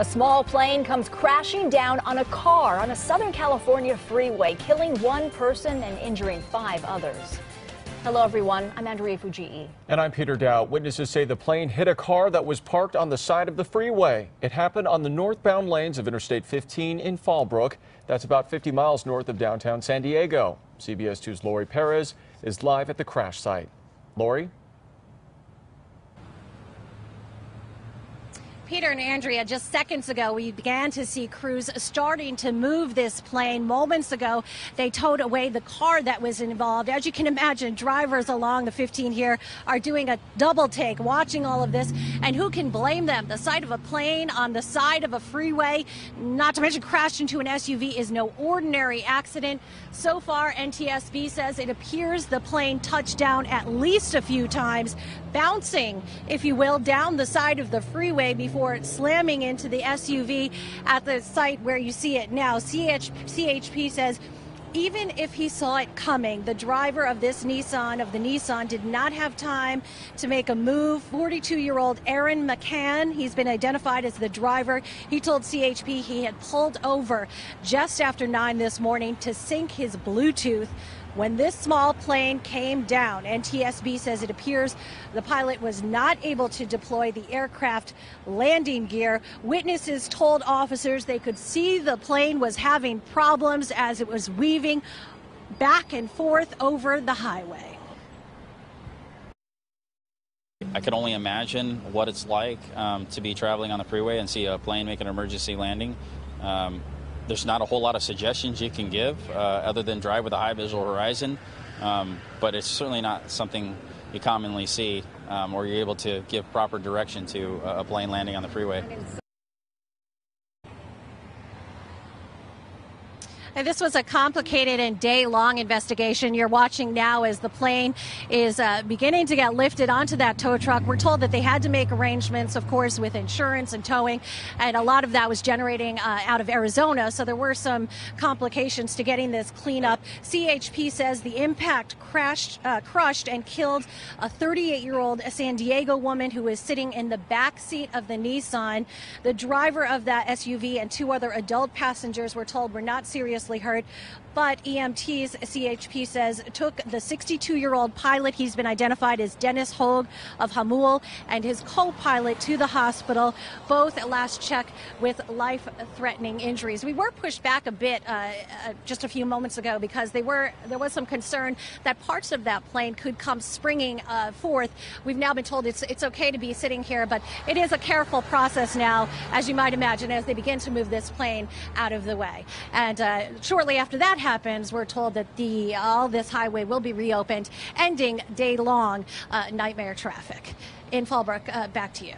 A small plane comes crashing down on a car on a Southern California freeway, killing one person and injuring 5 others. Hello, everyone. I'm Andrea Fujii. And I'm Peter Dow. Witnesses say the plane hit a car that was parked on the side of the freeway. It happened on the northbound lanes of Interstate 15 in Fallbrook. That's about 50 miles north of downtown San Diego. CBS 2's Lori Perez is live at the crash site. Lori? Peter and Andrea, just seconds ago, we began to see crews starting to move this plane. Moments ago, they towed away the car that was involved. As you can imagine, drivers along the 15 here are doing a double take, watching all of this. And who can blame them? The sight of a plane on the side of a freeway, not to mention crashed into an SUV, is no ordinary accident. So far, NTSB says it appears the plane touched down at least a few times, bouncing, if you will, down the side of the freeway before slamming into the SUV at the site where you see it now. CHP says even if he saw it coming, the driver of this Nissan, did not have time to make a move. 42-year-old Aaron McCann, he's been identified as the driver. He told CHP he had pulled over just after 9 this morning to sync his Bluetooth when this small plane came down. NTSB says it appears the pilot was not able to deploy the aircraft landing gear. Witnesses told officers they could see the plane was having problems as it was weaving back and forth over the highway. I can only imagine what it's like to be traveling on the freeway and see a plane make an emergency landing. There's not a whole lot of suggestions you can give other than drive with a high visual horizon, but it's certainly not something you commonly see or you're able to give proper direction to a plane landing on the freeway. And this was a complicated and day-long investigation. You're watching now as the plane is beginning to get lifted onto that tow truck. We're told that they had to make arrangements, of course, with insurance and towing, and a lot of that was generating out of Arizona, so there were some complications to getting this clean up. CHP says the impact crushed and killed a 38-year-old San Diego woman who was sitting in the back seat of the Nissan. The driver of that SUV and 2 other adult passengers, we're told, were not seriously hurt, but EMTs, CHP says, took the 62-year-old pilot, he's been identified as Dennis Hogue of Hamul, and his co-pilot to the hospital, both at last check with life-threatening injuries. We were pushed back a bit just a few moments ago because there was some concern that parts of that plane could come springing forth. We've now been told it's okay to be sitting here, but it is a careful process now, as you might imagine, as they begin to move this plane out of the way. And shortly after that happens, we're told that all this highway will be reopened, ending day-long nightmare traffic. In Fallbrook, back to you.